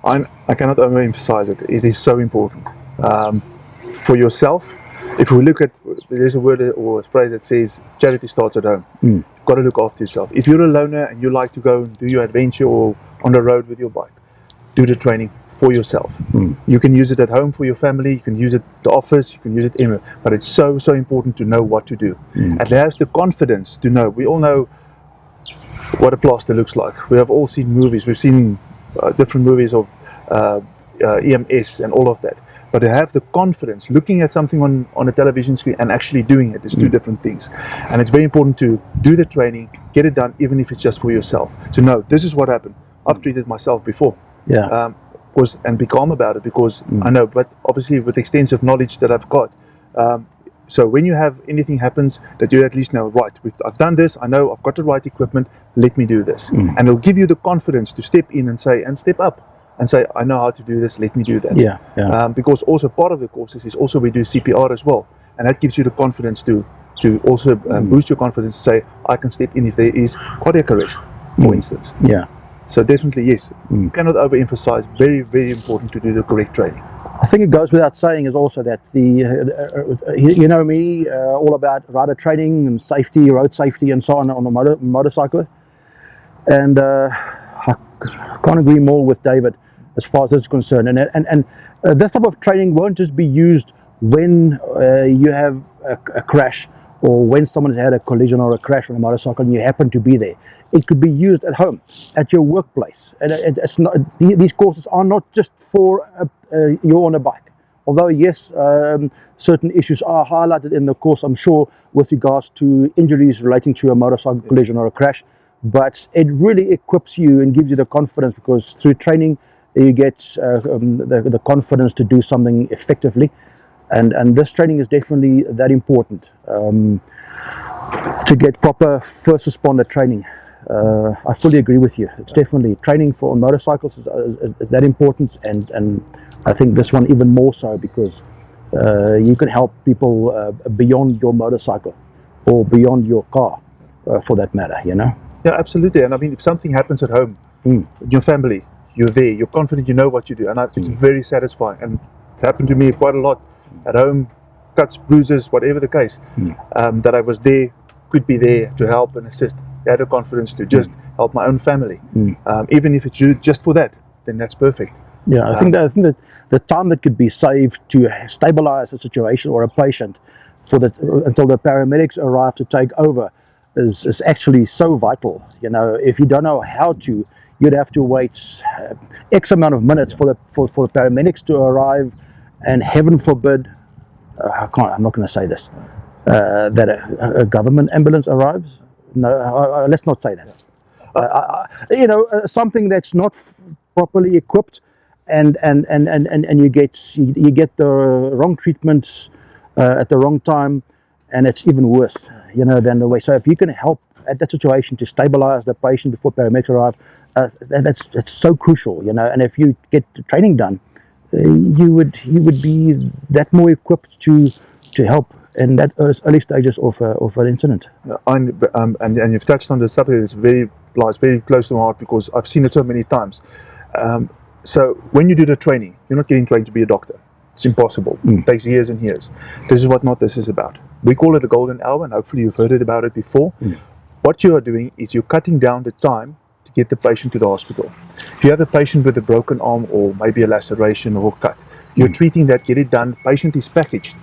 Speaker 2: I cannot overemphasize it. It is so important for yourself. If we look at, there's a word or a phrase that says charity starts at home. You've got to look after yourself. If you're a loner and you like to go and do your adventure or on the road with your bike, do the training for yourself. You can use it at home for your family, you can use it at the office, you can use it anywhere, but it's so important to know what to do. And have the confidence to know. We all know what a plaster looks like. We have all seen movies, we've seen different movies of EMS and all of that. But to have the confidence, looking at something on a television screen and actually doing it is 2 different things. And it's very important to do the training, get it done, even if it's just for yourself. To know, this is what happened. I've treated myself before.
Speaker 1: Yeah.
Speaker 2: And be calm about it, because I know, but obviously with extensive knowledge that I've got. So when you have anything happens, that you at least know, right, I've done this, I know I've got the right equipment, let me do this. And it'll give you the confidence to step in and step up. And say, I know how to do this, let me do that. Because also part of the courses is also we do CPR as well. And that gives you the confidence to also boost your confidence to say, I can step in if there is cardiac arrest, for instance. So definitely, yes. Cannot overemphasize, very, very important to do the correct training.
Speaker 1: I think it goes without saying is also that you know me, all about rider training and safety, road safety and so on a motorcycle. And I can't agree more with David as far as this is concerned. And that type of training won't just be used when you have a crash, or when someone has had a collision or a crash on a motorcycle and you happen to be there. It could be used at home, at your workplace. And it's not, these courses are not just for you're on a bike. Although yes, certain issues are highlighted in the course, I'm sure, with regards to injuries relating to a motorcycle collision or a crash. But it really equips you and gives you the confidence, because through training you get the confidence to do something effectively, and this training is definitely that important, to get proper first responder training. I fully agree with you. It's definitely training for on motorcycles is that important, and I think this one even more so, because you can help people beyond your motorcycle or beyond your car. for that matter, you know.
Speaker 2: Yeah, absolutely. And I mean, if something happens at home, your family, you're there, you're confident, you know what you do, and it's very satisfying. And it's happened to me quite a lot at home, cuts, bruises, whatever the case, that I was there, could be there to help and assist. I had the confidence to just help my own family, even if it's just for that, then that's perfect.
Speaker 1: Yeah, I think that the time that could be saved to stabilize a situation or a patient until the paramedics arrive to take over is actually so vital. You know, if you don't know how to, you'd have to wait X amount of minutes for the paramedics to arrive, and heaven forbid, I'm not going to say this, that a government ambulance arrives. No, let's not say that. You know, something that's not properly equipped, and you get the wrong treatments at the wrong time, and it's even worse, you know, than the way. So if you can help at that situation to stabilize the patient before paramedics arrive, that's so crucial, you know. And if you get the training done, you would be that more equipped to help in that early stages of an incident.
Speaker 2: And you've touched on the subject that lies very close to my heart, because I've seen it so many times. So when you do the training, you're not getting trained to be a doctor. It's impossible. It takes years and years. This is what this is about. We call it the golden hour, and hopefully you've heard about it before. What you are doing is you're cutting down the time to get the patient to the hospital. If you have a patient with a broken arm or maybe a laceration or cut, you're treating that, get it done, patient is packaged.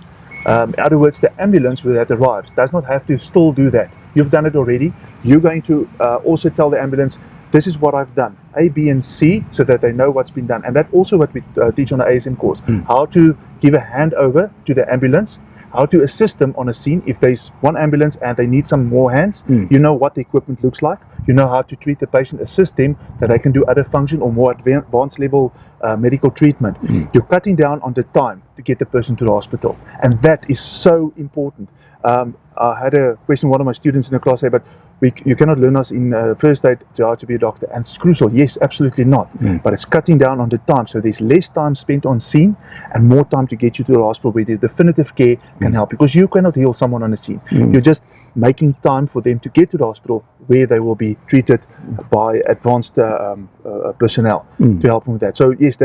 Speaker 2: In other words, the ambulance when that arrives does not have to still do that. You've done it already. You're going to also tell the ambulance, this is what I've done, A, B, and C, so that they know what's been done. And that's also what we teach on the ASM course, how to give a handover to the ambulance, how to assist them on a scene. If there's one ambulance and they need some more hands, you know what the equipment looks like, you know how to treat the patient, assist them that they can do other function or more advanced level medical treatment. You're cutting down on the time to get the person to the hospital, and that is so important. I had a question, one of my students in the class said, but you cannot learn us in first aid to how to be a doctor. And it's crucial. Yes, absolutely not. But it's cutting down on the time. So there's less time spent on scene and more time to get you to the hospital where the definitive care can help. Because you cannot heal someone on the scene. You're just making time for them to get to the hospital where they will be treated by advanced personnel to help them with that. So yes,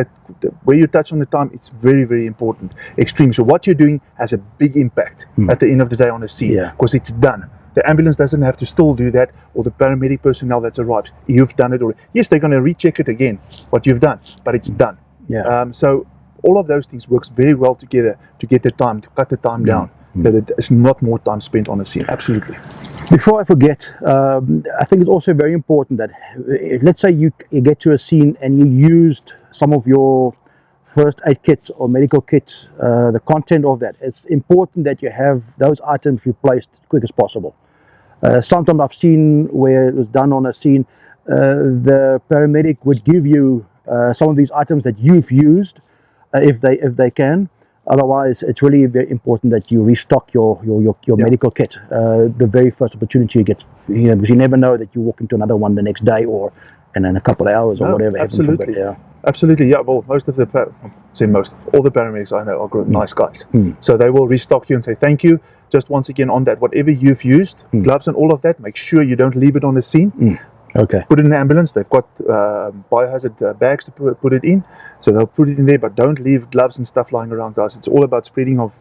Speaker 2: where you touch on the time, it's very, very important. Extreme. So what you're doing has a big impact at the end of the day on the scene, because it's done. The ambulance doesn't have to still do that, or the paramedic personnel that's arrived. You've done it already. Yes, they're going to recheck it again, what you've done, but it's done. So all of those things works very well together to get the time, to cut the time down, that it is not more time spent on a scene. Absolutely.
Speaker 1: Before I forget, I think it's also very important that, let's say you get to a scene and you used some of your first aid kit or medical kits, the content of that. It's important that you have those items replaced as quick as possible. Sometimes I've seen where it was done on a scene, the paramedic would give you some of these items that you've used, if they can. Otherwise, it's really very important that you restock your medical kit the very first opportunity you get, because you never know that you walk into another one the next day or in a couple of hours or whatever.
Speaker 2: Absolutely. Absolutely, yeah. Well, all the paramedics I know are nice guys. So they will restock you and say thank you. Just once again on that, whatever you've used, gloves and all of that, make sure you don't leave it on the scene.
Speaker 1: Okay.
Speaker 2: Put it in the ambulance. They've got biohazard bags to put it in, so they'll put it in there. But don't leave gloves and stuff lying around, guys. It's all about spreading of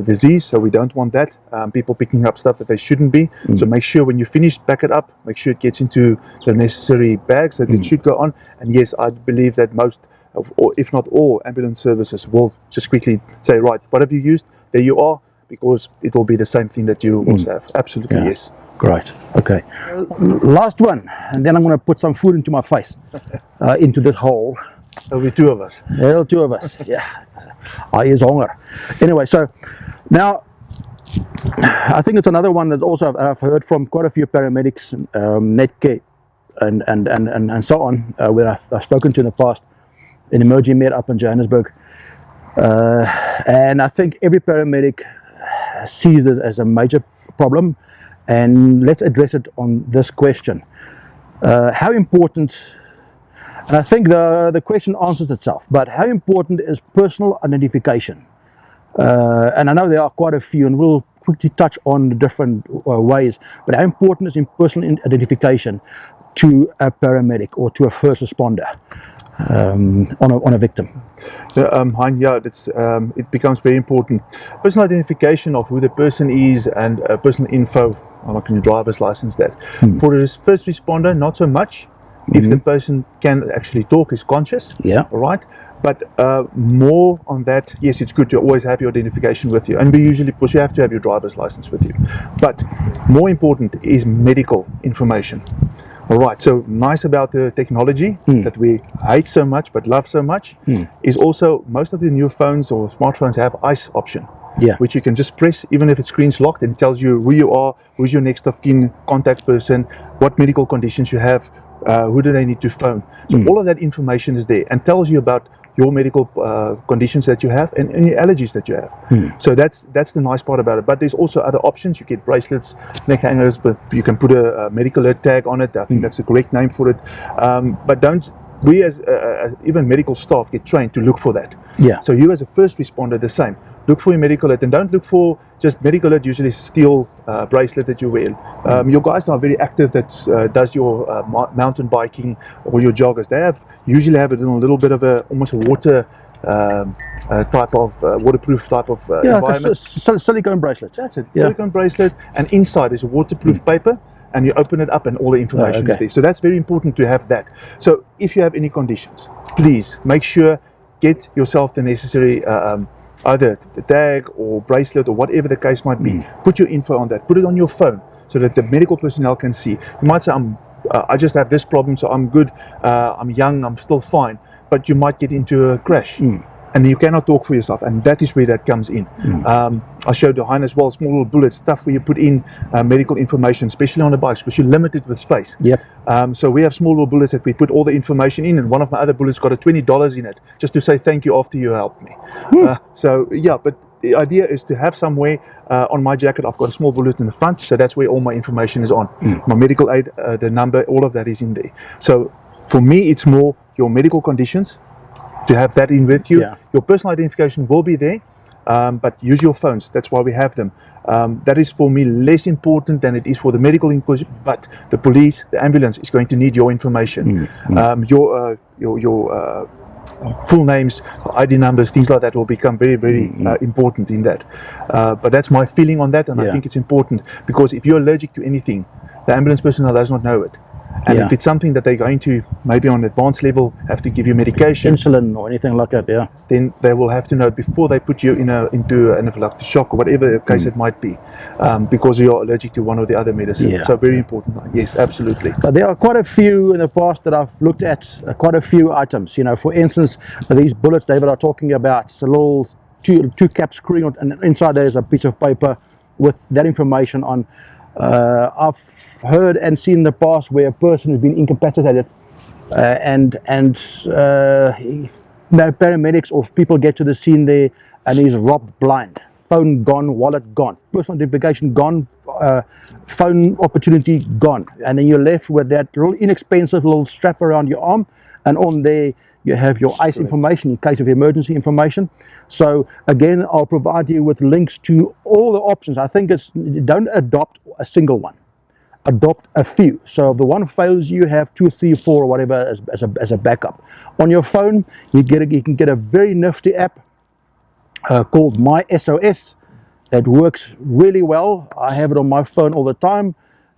Speaker 2: disease, so we don't want that. People picking up stuff that they shouldn't be. So make sure when you finish, back it up. Make sure it gets into the necessary bags that it should go on. And yes, I believe that most, or if not all, ambulance services will just quickly say, right, what have you used? There you are, because it will be the same thing that you also have. Absolutely, yes.
Speaker 1: Great. Okay. Last one, and then I'm going to put some food into my face, into this hole.
Speaker 2: There'll be two of us.
Speaker 1: There'll be two of us. Yeah. I is hunger. Anyway, so now I think it's another one that also I've heard from quite a few paramedics, Netcare, and so on, where I've spoken to in the past, in Emerging Med up in Johannesburg, and I think every paramedic sees this as a major problem. And let's address it on this question. How important, and I think the question answers itself, but how important is personal identification? And I know there are quite a few, and we'll quickly touch on the different ways, but how important is in personal identification to a paramedic or to a first responder on a victim?
Speaker 2: Hein, yeah, it becomes very important. Personal identification of who the person is and personal info, like your driver's license, that. For the first responder, not so much. If the person can actually talk, is conscious,
Speaker 1: Yeah.
Speaker 2: all right? But more on that, yes, it's good to always have your identification with you. And we usually, because you have to have your driver's license with you. But more important is medical information. All right, so nice about the technology that we hate so much but love so much is also most of the new phones or smartphones have ICE option.
Speaker 1: Yeah.
Speaker 2: Which you can just press, even if its screen's locked, and it tells you who you are, who's your next of kin contact person, what medical conditions you have, who do they need to phone. So all of that information is there and tells you about your medical conditions that you have and any allergies that you have. So that's the nice part about it. But there's also other options. You get bracelets, neck hangers, but you can put a medical alert tag on it. I think that's the correct name for it. But we as even medical staff get trained to look for that.
Speaker 1: Yeah.
Speaker 2: So you as a first responder, the same. Look for your medical alert and don't look for just medical alert, usually steel bracelet that you wear. Your guys are very active that does your mountain biking or your joggers. They usually have it in a little bit of almost a water type of waterproof type of environment.
Speaker 1: Silicone bracelet.
Speaker 2: That's it.
Speaker 1: Yeah.
Speaker 2: Silicone bracelet, and inside is a waterproof paper, and you open it up and all the information is there. So that's very important to have that. So if you have any conditions, please make sure get yourself the necessary either the tag or bracelet or whatever the case might be. Put your info on that. Put it on your phone so that the medical personnel can see. You might say, I just have this problem, so I'm good. I'm young. I'm still fine. But you might get into a crash. And you cannot talk for yourself, and that is where that comes in. I showed the Hein as well, small little bullets, stuff where you put in medical information, especially on the bikes, because you're limited with space.
Speaker 1: Yep.
Speaker 2: So we have small little bullets that we put all the information in, and one of my other bullets got a $20 in it, just to say thank you after you helped me. So yeah, but the idea is to have somewhere on my jacket, I've got a small bullet in the front, so that's where all my information is on. My medical aid, the number, all of that is in there. So for me, it's more your medical conditions, to have that in with you. Your personal identification will be there, but use your phones. That's why we have them. That is for me less important than it is for the medical inclusion, but the police, the ambulance is going to need your information. Your full names, ID numbers, things like that will become very, very important in that. But that's my feeling on that, and I think it's important because if you're allergic to anything, the ambulance personnel does not know it. And if it's something that they're going to, maybe on advanced level, have to give you medication,
Speaker 1: insulin or anything like that,
Speaker 2: then they will have to know before they put you into an anaphylactic shock or whatever the case it might be, because you're allergic to one or the other medicine. So very important. Yes, absolutely.
Speaker 1: But there are quite a few in the past that I've looked at, quite a few items. You know, for instance, these bullets David are talking about, it's a little two cap screen, and inside there's a piece of paper with that information on. I've heard and seen in the past where a person has been incapacitated and paramedics or people get to the scene there and he's robbed blind. Phone gone, wallet gone, personal identification gone, phone opportunity gone. And then you're left with that real inexpensive little strap around your arm, and on there you have your ICE information in case of emergency information. So again, I'll provide you with links to all the options. I think don't adopt a single one, adopt a few. So if the one fails, you have 2, 3, 4 or whatever as a backup. On your phone, you can get a very nifty app called My SOS. That works really well. I have it on my phone all the time,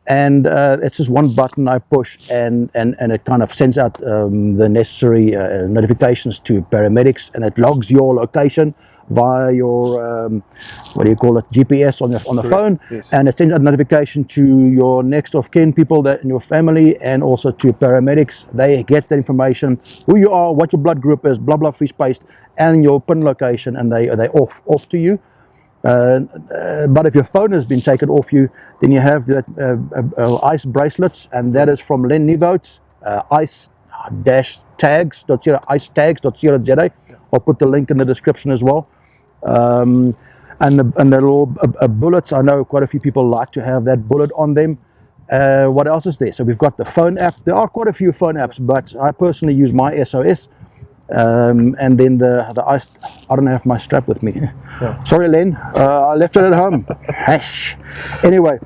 Speaker 1: and it's just one button I push, and it kind of sends out the necessary notifications to paramedics, and it logs your location via your what do you call it, GPS on the phone, and it sends out notification to your next of kin people that in your family, and also to paramedics. They get that information, who you are, what your blood group is, blah blah, free spaced, and your pin location, and they off to you. But if your phone has been taken off you, then you have that ICE bracelets, and that is from Len Nieuwoud's ice-tags.co.za. I'll put the link in the description as well. And the little bullets, I know quite a few people like to have that bullet on them. What else is there? So we've got the phone app. There are quite a few phone apps, but I personally use My SOS. and then the ice. I don't have my strap with me.
Speaker 2: Yeah.
Speaker 1: Sorry, Len. I left it at home. Hash. Anyway,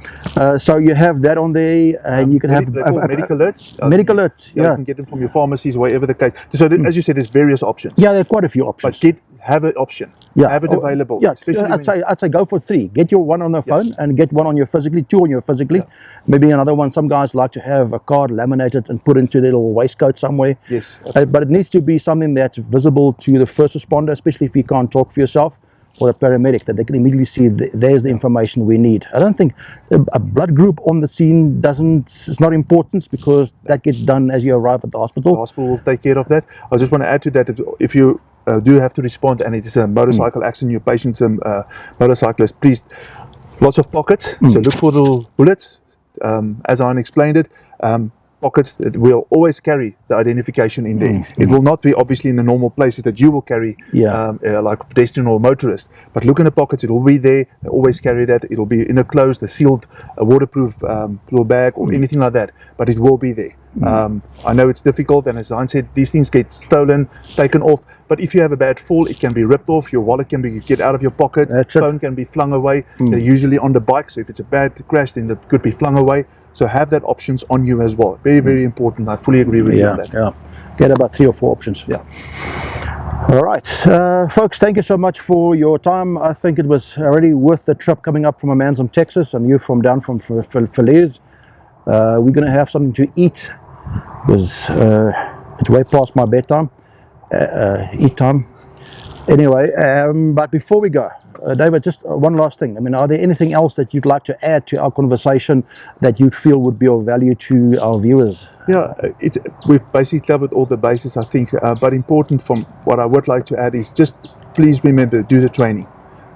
Speaker 1: so you have that on there, and you can have
Speaker 2: medical alert.
Speaker 1: Medical alert.
Speaker 2: Yeah, you can get them from your pharmacies, wherever the case. So as you said, there's various options.
Speaker 1: Yeah, there are quite a few options.
Speaker 2: But have an option.
Speaker 1: Yeah.
Speaker 2: Have it available.
Speaker 1: Yeah, I'd say go for 3. Get your one on the phone and get one on your physically, 2 on your physically. Yeah. Maybe another one. Some guys like to have a card laminated and put into their little waistcoat somewhere.
Speaker 2: Yes.
Speaker 1: But it needs to be something that's visible to the first responder, especially if you can't talk for yourself, or a paramedic, that they can immediately see there's the information we need. I don't think a blood group on the scene it's not important, because that gets done as you arrive at the hospital.
Speaker 2: The hospital will take care of that. I just want to add to that, if you do have to respond and it is a motorcycle accident, your patient's a motorcyclist, please, lots of pockets, so look for the bullets, as Hein explained it. Pockets that will always carry the identification in there. It will not be obviously in the normal places that you will carry, like a pedestrian or a motorist, but look in the pockets, it will be there. They always carry that. It will be in a closed, a sealed, waterproof little bag or anything like that, but it will be there. I know it's difficult, and as Hein said, these things get stolen, taken off, but if you have a bad fall, it can be ripped off, your wallet can be get out of your pocket, phone can be flung away. They're usually on the bike, so if it's a bad crash, then that could be flung away. So have that options on you as well. Very, very important. I fully agree with you on that.
Speaker 1: Yeah, get about 3 or 4 options.
Speaker 2: Yeah.
Speaker 1: All right, folks, thank you so much for your time. I think it was already worth the trip coming up from Amanzim, Texas, and you from down from Falaise. We're going to have something to eat, because it's way past my bedtime, eat time. Anyway, but before we go, David, just one last thing. I mean, are there anything else that you'd like to add to our conversation that you feel would be of value to our viewers?
Speaker 2: Yeah, we've basically covered all the bases, I think, but important from what I would like to add is just please remember, do the training.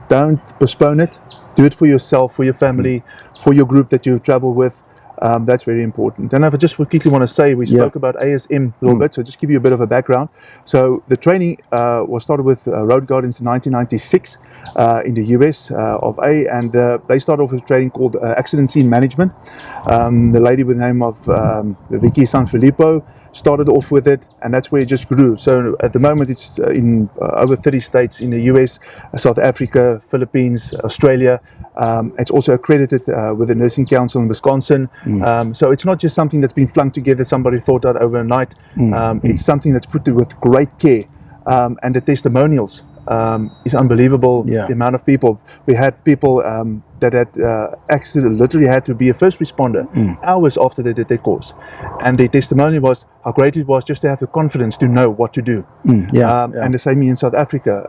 Speaker 2: Don't postpone it. Do it for yourself, for your family, for your group that you travel with. That's very important. And I just quickly want to say, we spoke about ASM a little bit, so just give you a bit of a background. So the training was started with Road Guardians in 1996 in the US of A, and they started off with a training called Accident Scene Management. The lady with the name of Vicky Sanfilippo started off with it, and that's where it just grew. So at the moment it's in over 30 states in the US, South Africa, Philippines, Australia. It's also accredited with the Nursing Council in Wisconsin. So it's not just something that's been flung together, somebody thought out overnight. It's something that's put with great care, and the testimonials is unbelievable. The amount of people. We had people that had accident, literally had to be a first responder hours after they did their course, and their testimony was how great it was just to have the confidence to know what to do. And the same in South Africa.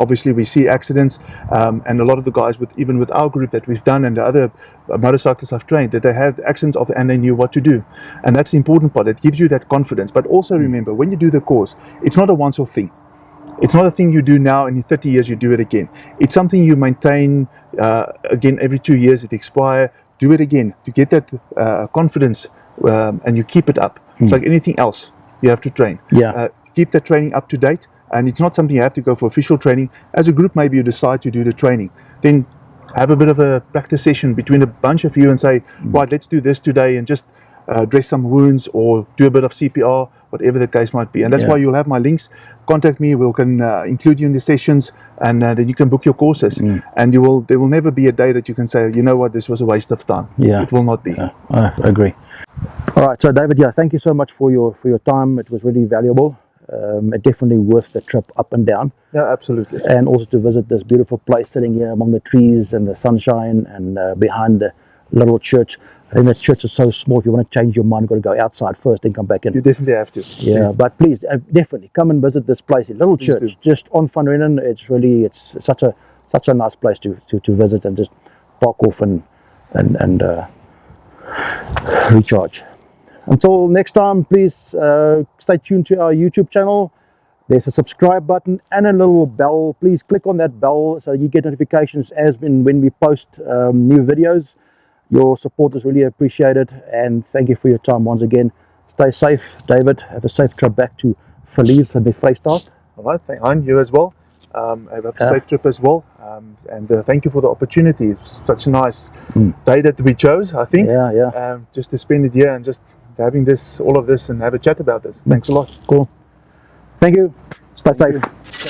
Speaker 2: We see accidents, and a lot of the guys even with our group that we've done and the other motorcyclists I've trained, that they had accidents and they knew what to do, and that's the important part. It gives you that confidence. But also remember, when you do the course, it's not a once-off thing. It's not a thing you do now and in 30 years you do it again. It's something you maintain again every 2 years. It expires. Do it again to get that confidence, and you keep it up. It's like anything else. You have to train. Keep the training up to date, and it's not something you have to go for official training. As a group, maybe you decide to do the training. Then have a bit of a practice session between a bunch of you and say, right, let's do this today, and just dress some wounds or do a bit of CPR, whatever the case might be. And that's why you'll have my links. Contact me, we can include you in the sessions, and then you can book your courses. And there will never be a day that you can say, you know what, this was a waste of time. It will not be.
Speaker 1: I agree. All right, so David, thank you so much for your time. It was really valuable. Definitely worth the trip up and down.
Speaker 2: Yeah, absolutely.
Speaker 1: And also to visit this beautiful place sitting here among the trees and the sunshine, and behind the little church. I think the church is so small. If you want to change your mind, you've got to go outside first, then come back in.
Speaker 2: You definitely have to.
Speaker 1: But please, definitely come and visit this place. A little church, just on Van Reenen. It's such a nice place to visit and just park off and recharge. Until next time, please stay tuned to our YouTube channel. There's a subscribe button and a little bell. Please click on that bell so you get notifications when we post new videos. Your support is really appreciated, and thank you for your time once again. Stay safe, David. Have a safe trip back to Falaise and the Vrystaat.
Speaker 2: All right, Hein, you as well. Have a safe trip as well, and thank you for the opportunity. It's such a nice day that we chose, I think. Just to spend it here and just having all of this and have a chat about this. Thanks a lot.
Speaker 1: Cool. Thank you. Stay safe.